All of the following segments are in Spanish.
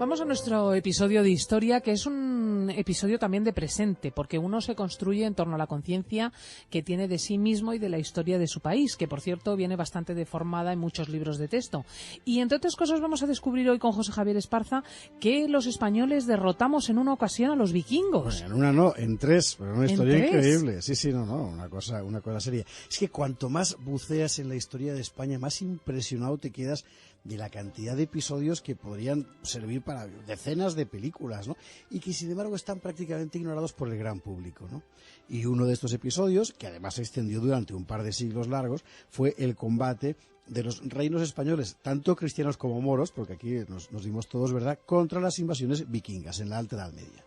Vamos a nuestro episodio de historia, que es un episodio también de presente, porque uno se construye en torno a la conciencia que tiene de sí mismo y de la historia de su país, que por cierto viene bastante deformada en muchos libros de texto. Y entre otras cosas vamos a descubrir hoy con José Javier Esparza que los españoles derrotamos en una ocasión a los vikingos. Bueno, en una no, en tres, pero una historia increíble. Sí, una cosa seria. Es que cuanto más buceas en la historia de España, más impresionado te quedas de la cantidad de episodios que podrían servir para decenas de películas, ¿no? Y que sin embargo están prácticamente ignorados por el gran público, ¿no? Y uno de estos episodios, que además se extendió durante un par de siglos largos, fue el combate de los reinos españoles, tanto cristianos como moros, porque aquí nos dimos todos, ¿verdad?, contra las invasiones vikingas en la Alta Edad Media.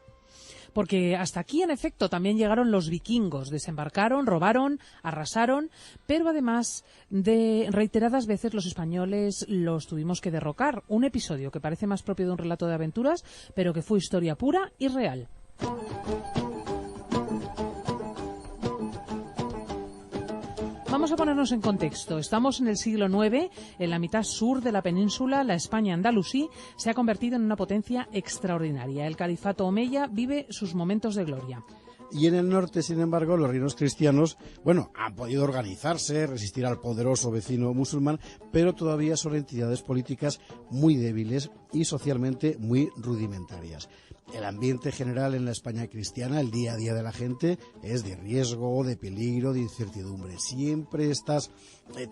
Porque hasta aquí, en efecto, también llegaron los vikingos, desembarcaron, robaron, arrasaron, pero además de reiteradas veces los españoles los tuvimos que derrocar. Un episodio que parece más propio de un relato de aventuras, pero que fue historia pura y real. Vamos a ponernos en contexto. Estamos en el siglo IX, en la mitad sur de la península, la España andalusí se ha convertido en una potencia extraordinaria. El califato omeya vive sus momentos de gloria. Y en el norte, sin embargo, los reinos cristianos, han podido organizarse, resistir al poderoso vecino musulmán, pero todavía son entidades políticas muy débiles y socialmente muy rudimentarias. El ambiente general en la España cristiana, el día a día de la gente, es de riesgo, de peligro, de incertidumbre. Siempre estás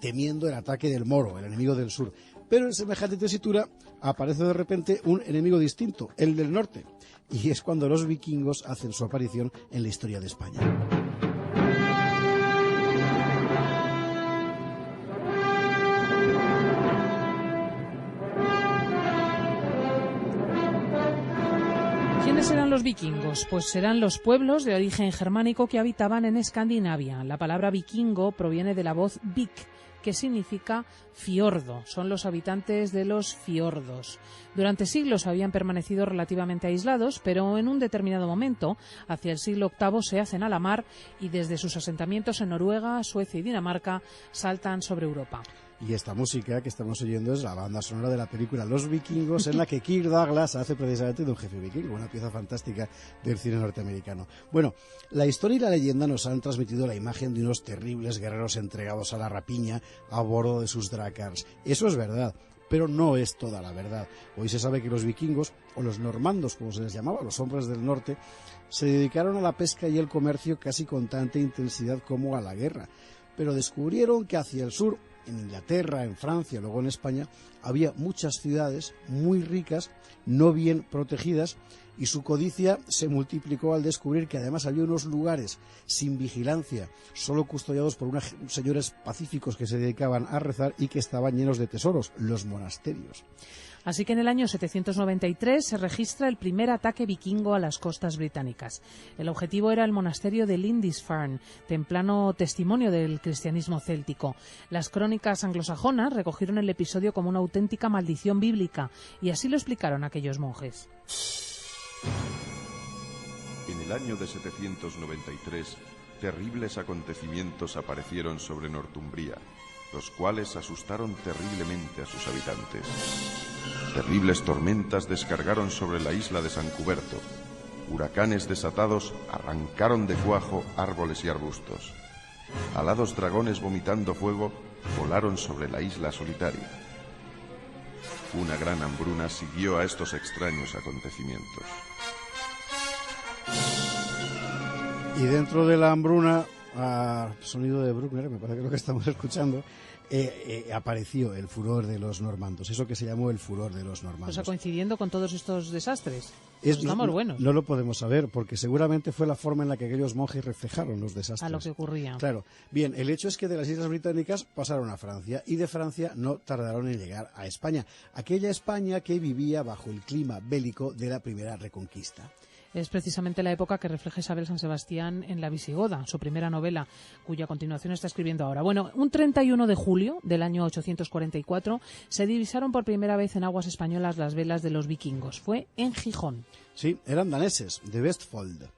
temiendo el ataque del moro, el enemigo del sur. Pero en semejante tesitura aparece de repente un enemigo distinto, el del norte. Y es cuando los vikingos hacen su aparición en la historia de España. ¿Quiénes eran los vikingos? Pues serán los pueblos de origen germánico que habitaban en Escandinavia. La palabra vikingo proviene de la voz vik, que significa fiordo. Son los habitantes de los fiordos. Durante siglos habían permanecido relativamente aislados, pero en un determinado momento, hacia el siglo VIII, se hacen a la mar y desde sus asentamientos en Noruega, Suecia y Dinamarca saltan sobre Europa. Y esta música que estamos oyendo es la banda sonora de la película Los Vikingos, en la que Kirk Douglas hace precisamente de un jefe vikingo, una pieza fantástica del cine norteamericano. Bueno, la historia y la leyenda nos han transmitido la imagen de unos terribles guerreros entregados a la rapiña a bordo de sus drácars. Eso es verdad, pero no es toda la verdad. Hoy se sabe que los vikingos, o los normandos como se les llamaba, los hombres del norte, se dedicaron a la pesca y el comercio casi con tanta intensidad como a la guerra. Pero descubrieron que hacia el sur, en Inglaterra, en Francia, luego en España, había muchas ciudades muy ricas, no bien protegidas, y su codicia se multiplicó al descubrir que además había unos lugares sin vigilancia, solo custodiados por unos señores pacíficos que se dedicaban a rezar y que estaban llenos de tesoros, los monasterios. Así que en el año 793 se registra el primer ataque vikingo a las costas británicas. El objetivo era el monasterio de Lindisfarne, temprano testimonio del cristianismo céltico. Las crónicas anglosajonas recogieron el episodio como una auténtica maldición bíblica, y así lo explicaron aquellos monjes. En el año de 793, terribles acontecimientos aparecieron sobre Northumbria, los cuales asustaron terriblemente a sus habitantes. Terribles tormentas descargaron sobre la isla de San Cuberto. Huracanes desatados arrancaron de cuajo árboles y arbustos. Alados dragones vomitando fuego volaron sobre la isla solitaria. Una gran hambruna siguió a estos extraños acontecimientos. Y dentro de la hambruna, sonido de Bruckner, me parece que es lo que estamos escuchando, apareció el furor de los normandos, eso que se llamó el furor de los normandos. O sea, coincidiendo con todos estos desastres. Estamos buenos. No lo podemos saber, porque seguramente fue la forma en la que aquellos monjes reflejaron los desastres. A lo que ocurría. Claro. Bien, el hecho es que de las Islas Británicas pasaron a Francia, y de Francia no tardaron en llegar a España. Aquella España que vivía bajo el clima bélico de la primera Reconquista. Es precisamente la época que refleja Isabel San Sebastián en La Visigoda, su primera novela, cuya continuación está escribiendo ahora. Bueno, un 31 de julio del año 844 se divisaron por primera vez en aguas españolas las velas de los vikingos. Fue en Gijón. Sí, eran daneses, de Vestfold.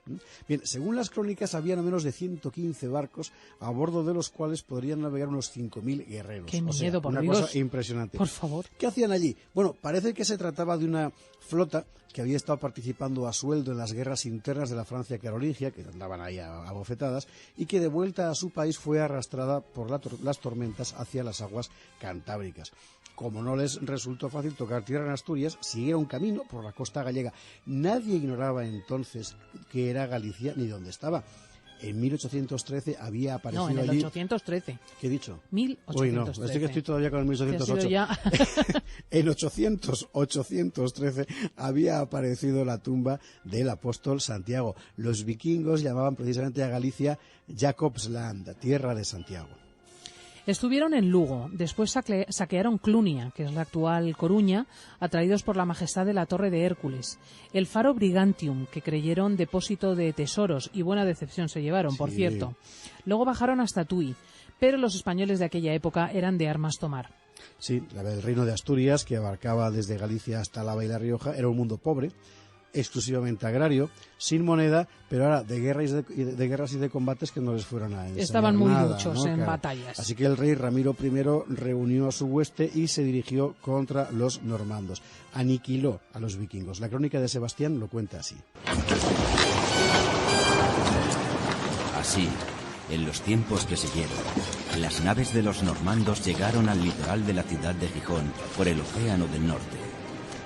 Bien, según las crónicas, había no menos de 115 barcos, a bordo de los cuales podrían navegar unos 5.000 guerreros. ¡Qué miedo, por una Dios! Cosa impresionante. Por favor. ¿Qué hacían allí? Bueno, parece que se trataba de una flota que había estado participando a sueldo en las guerras internas de la Francia carolingia, que andaban ahí a bofetadas, y que de vuelta a su país fue arrastrada por las tormentas hacia las aguas cantábricas. Como no les resultó fácil tocar tierra en Asturias, siguieron camino por la costa gallega. Nadie ignoraba entonces qué era Galicia ni dónde estaba. En 1813 había aparecido allí... No, en el 813. ¿Qué he dicho? 1813. Uy, no, es que estoy todavía con el 1808. Ya... En 813 había aparecido la tumba del apóstol Santiago. Los vikingos llamaban precisamente a Galicia Jakobsland, tierra de Santiago. Estuvieron en Lugo, después saquearon Clunia, que es la actual Coruña, atraídos por la majestad de la Torre de Hércules. El faro Brigantium, que creyeron depósito de tesoros, y buena decepción se llevaron, por cierto. Luego bajaron hasta Tui, pero los españoles de aquella época eran de armas tomar. Sí, el reino de Asturias, que abarcaba desde Galicia hasta Álava y La Rioja, era un mundo pobre, exclusivamente agrario, sin moneda, pero ahora de guerras y de combates que no les fueron a enseñar Estaban muy nada, duchos, ¿no? en Claro. batallas. Así que el rey Ramiro I reunió a su hueste y se dirigió contra los normandos. Aniquiló a los vikingos. La crónica de Sebastián lo cuenta así. Así, en los tiempos que siguieron, las naves de los normandos llegaron al litoral de la ciudad de Gijón por el Océano del Norte,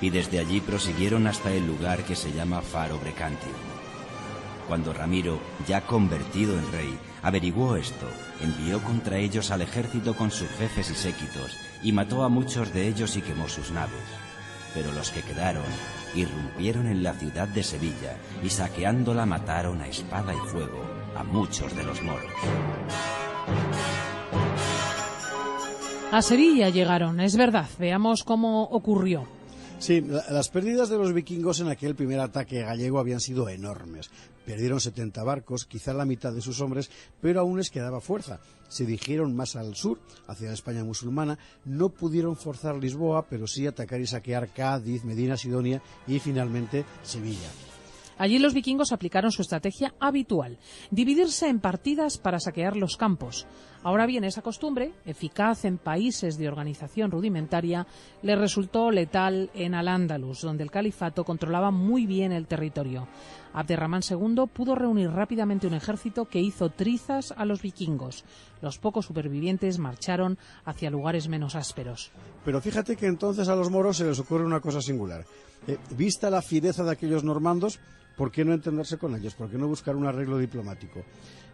y desde allí prosiguieron hasta el lugar que se llama Faro Brigantium. Cuando Ramiro, ya convertido en rey, averiguó esto, envió contra ellos al ejército con sus jefes y séquitos, y mató a muchos de ellos y quemó sus naves. Pero los que quedaron irrumpieron en la ciudad de Sevilla y saqueándola mataron a espada y fuego a muchos de los moros. A Sevilla llegaron, es verdad. Veamos cómo ocurrió. Sí, las pérdidas de los vikingos en aquel primer ataque gallego habían sido enormes. Perdieron 70 barcos, quizá la mitad de sus hombres, pero aún les quedaba fuerza. Se dirigieron más al sur, hacia la España musulmana. No pudieron forzar Lisboa, pero sí atacar y saquear Cádiz, Medina Sidonia y finalmente Sevilla. Allí los vikingos aplicaron su estrategia habitual, dividirse en partidas para saquear los campos. Ahora bien, esa costumbre, eficaz en países de organización rudimentaria, le resultó letal en Al-Ándalus, donde el califato controlaba muy bien el territorio. Abderramán II pudo reunir rápidamente un ejército que hizo trizas a los vikingos. Los pocos supervivientes marcharon hacia lugares menos ásperos. Pero fíjate que entonces a los moros se les ocurre una cosa singular. Vista la fiereza de aquellos normandos, ¿por qué no entenderse con ellos? ¿Por qué no buscar un arreglo diplomático?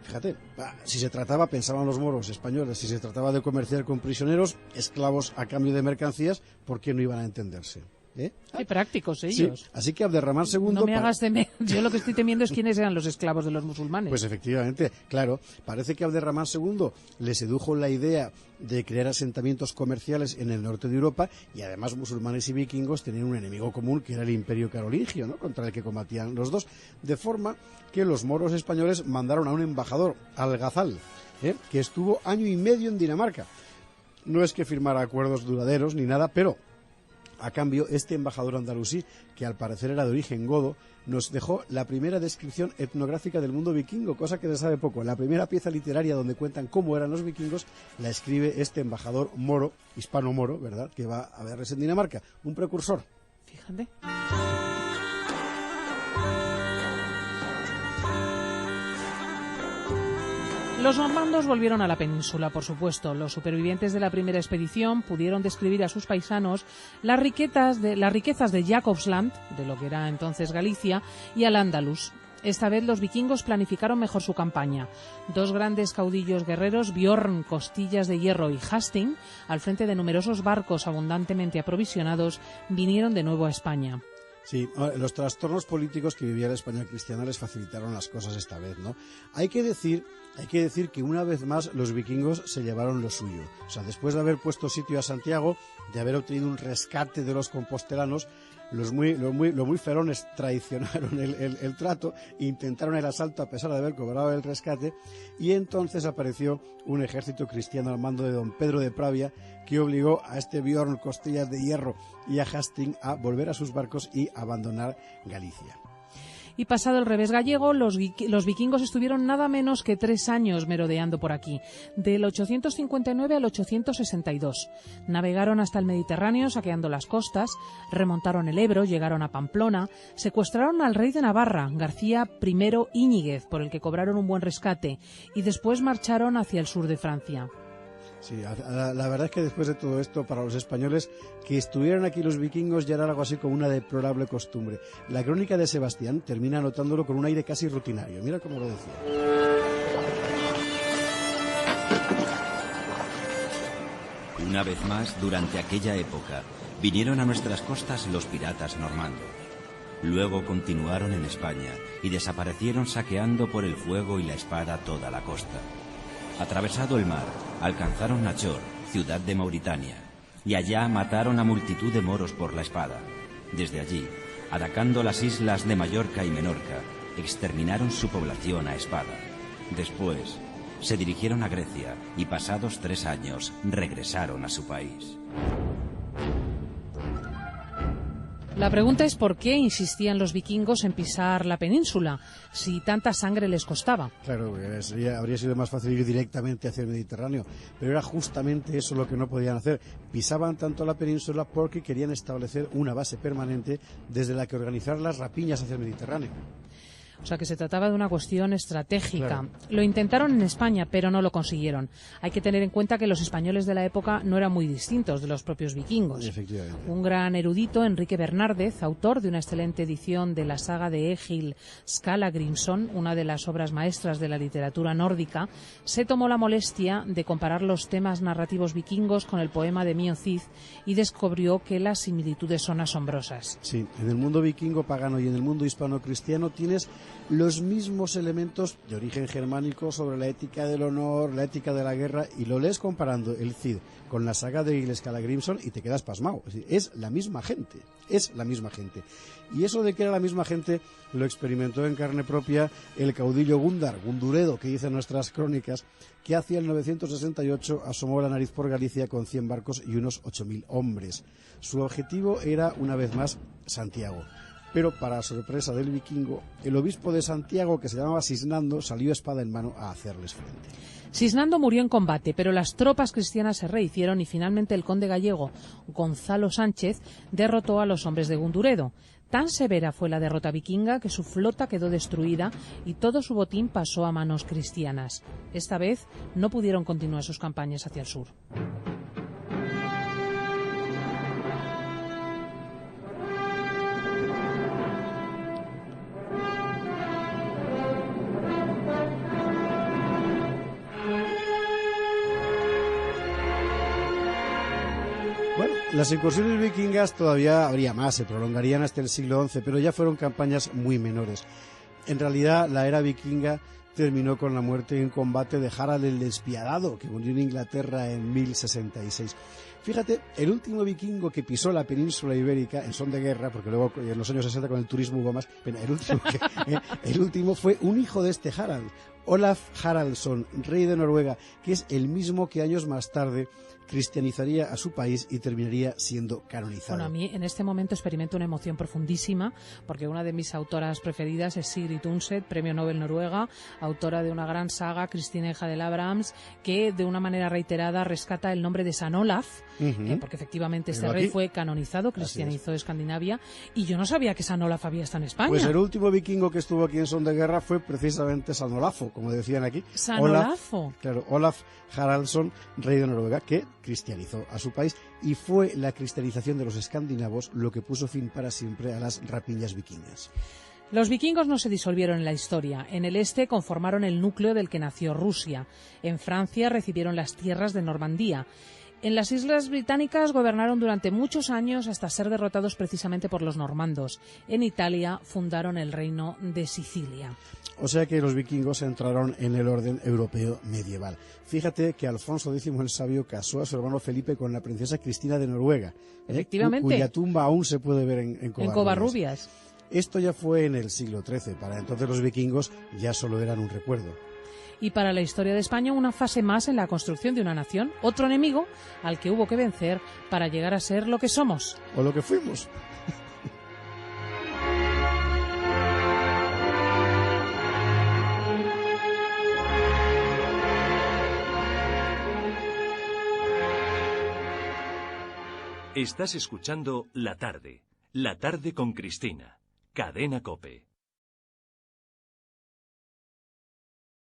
Fíjate, si se trataba, pensaban los moros españoles, si se trataba de comerciar con prisioneros, esclavos a cambio de mercancías, ¿por qué no iban a entenderse? Qué prácticos ellos. Sí, así que Abderramán II... No me hagas temer. Yo lo que estoy temiendo es quiénes eran los esclavos de los musulmanes. Pues efectivamente, claro. Parece que Abderramán II le sedujo la idea de crear asentamientos comerciales en el norte de Europa, y además musulmanes y vikingos tenían un enemigo común que era el Imperio Carolingio, ¿no?, contra el que combatían los dos, de forma que los moros españoles mandaron a un embajador, Al-Ghazal, que estuvo año y medio en Dinamarca. No es que firmara acuerdos duraderos ni nada, pero a cambio, este embajador andalusí, que al parecer era de origen godo, nos dejó la primera descripción etnográfica del mundo vikingo, cosa que se sabe poco. La primera pieza literaria donde cuentan cómo eran los vikingos la escribe este embajador moro, hispano-moro, ¿verdad?, que va a verles en Dinamarca. Un precursor. Fíjate. Los normandos volvieron a la península, por supuesto. Los supervivientes de la primera expedición pudieron describir a sus paisanos las riquezas de Jakobsland, de lo que era entonces Galicia, y Al-Ándalus. Esta vez los vikingos planificaron mejor su campaña. Dos grandes caudillos guerreros, Bjorn, Costillas de Hierro, y Hasting, al frente de numerosos barcos abundantemente aprovisionados, vinieron de nuevo a España. Sí, los trastornos políticos que vivía la España cristiana les facilitaron las cosas esta vez, ¿no? Hay que decir que una vez más los vikingos se llevaron lo suyo. O sea, después de haber puesto sitio a Santiago, de haber obtenido un rescate de los compostelanos, los muy ferones traicionaron el trato, intentaron el asalto a pesar de haber cobrado el rescate, y entonces apareció un ejército cristiano al mando de don Pedro de Pravia, que obligó a este Bjorn Costillas de Hierro y a Hastings a volver a sus barcos y abandonar Galicia. Y pasado el revés gallego, los vikingos estuvieron nada menos que 3 años merodeando por aquí, del 859 al 862. Navegaron hasta el Mediterráneo saqueando las costas, remontaron el Ebro, llegaron a Pamplona, secuestraron al rey de Navarra, García I Íñiguez, por el que cobraron un buen rescate, y después marcharon hacia el sur de Francia. Sí, la verdad es que después de todo esto, para los españoles, que estuvieran aquí los vikingos ya era algo así como una deplorable costumbre. La crónica de Sebastián termina anotándolo con un aire casi rutinario. Mira cómo lo decía. Una vez más, durante aquella época, vinieron a nuestras costas los piratas normandos. Luego continuaron en España y desaparecieron saqueando por el fuego y la espada toda la costa. Atravesado el mar, alcanzaron Nachor, ciudad de Mauritania, y allá mataron a multitud de moros por la espada. Desde allí, atacando las islas de Mallorca y Menorca, exterminaron su población a espada. Después, se dirigieron a Grecia y pasados 3 años regresaron a su país. La pregunta es por qué insistían los vikingos en pisar la península, si tanta sangre les costaba. Claro, habría sido más fácil ir directamente hacia el Mediterráneo, pero era justamente eso lo que no podían hacer. Pisaban tanto la península porque querían establecer una base permanente desde la que organizar las rapiñas hacia el Mediterráneo. O sea que se trataba de una cuestión estratégica. Claro. Lo intentaron en España, pero no lo consiguieron. Hay que tener en cuenta que los españoles de la época no eran muy distintos de los propios vikingos. Efectivamente. Un gran erudito, Enrique Bernárdez, autor de una excelente edición de la saga de Egil Skallagrímson, una de las obras maestras de la literatura nórdica, se tomó la molestia de comparar los temas narrativos vikingos con el poema de Mio Cid y descubrió que las similitudes son asombrosas. Sí, en el mundo vikingo pagano y en el mundo hispano-cristiano tienes los mismos elementos de origen germánico sobre la ética del honor, la ética de la guerra, y lo lees comparando el Cid con la saga de Egil Skallagrímson y te quedas pasmado. Es decir, es la misma gente. Y eso de que era la misma gente lo experimentó en carne propia el caudillo Gunduredo, que dice en nuestras crónicas, que hacia el 968 asomó la nariz por Galicia con 100 barcos y unos 8.000 hombres. Su objetivo era, una vez más, Santiago. Pero, para sorpresa del vikingo, el obispo de Santiago, que se llamaba Sisnando, salió espada en mano a hacerles frente. Sisnando murió en combate, pero las tropas cristianas se rehicieron y finalmente el conde gallego Gonzalo Sánchez derrotó a los hombres de Gunduredo. Tan severa fue la derrota vikinga que su flota quedó destruida y todo su botín pasó a manos cristianas. Esta vez no pudieron continuar sus campañas hacia el sur. Bueno, las incursiones vikingas todavía habría más, se prolongarían hasta el siglo XI, pero ya fueron campañas muy menores. En realidad, la era vikinga terminó con la muerte en combate de Harald el Despiadado, que murió en Inglaterra en 1066. Fíjate, el último vikingo que pisó la península ibérica en son de guerra, porque luego en los años 60 con el turismo hubo más, pero el último fue un hijo de este Harald, Olaf Haraldsson, rey de Noruega, que es el mismo que años más tarde cristianizaría a su país y terminaría siendo canonizado. Bueno, a mí en este momento experimento una emoción profundísima porque una de mis autoras preferidas es Sigrid Undset, premio Nobel Noruega, autora de una gran saga, Cristina hija de Abrahams, que de una manera reiterada rescata el nombre de San Olaf, porque efectivamente este rey fue canonizado, cristianizó Escandinavia, y yo no sabía que San Olaf había estado en España. Pues el último vikingo que estuvo aquí en son de guerra fue precisamente San Olafo, como decían aquí. San Olafo. Claro, Olaf Haraldsson, rey de Noruega, que cristianizó a su país, y fue la cristianización de los escandinavos lo que puso fin para siempre a las rapiñas vikingas. Los vikingos no se disolvieron en la historia. En el este conformaron el núcleo del que nació Rusia. En Francia recibieron las tierras de Normandía. En las Islas Británicas gobernaron durante muchos años hasta ser derrotados precisamente por los normandos. En Italia fundaron el reino de Sicilia. O sea que los vikingos entraron en el orden europeo medieval. Fíjate que Alfonso X el Sabio casó a su hermano Felipe con la princesa Cristina de Noruega, Efectivamente. Cuya tumba aún se puede ver en Covarrubias. Esto ya fue en el siglo XIII. Para entonces los vikingos ya solo eran un recuerdo. Y para la historia de España, una fase más en la construcción de una nación, otro enemigo al que hubo que vencer para llegar a ser lo que somos. O lo que fuimos. Estás escuchando La Tarde con Cristina, Cadena COPE.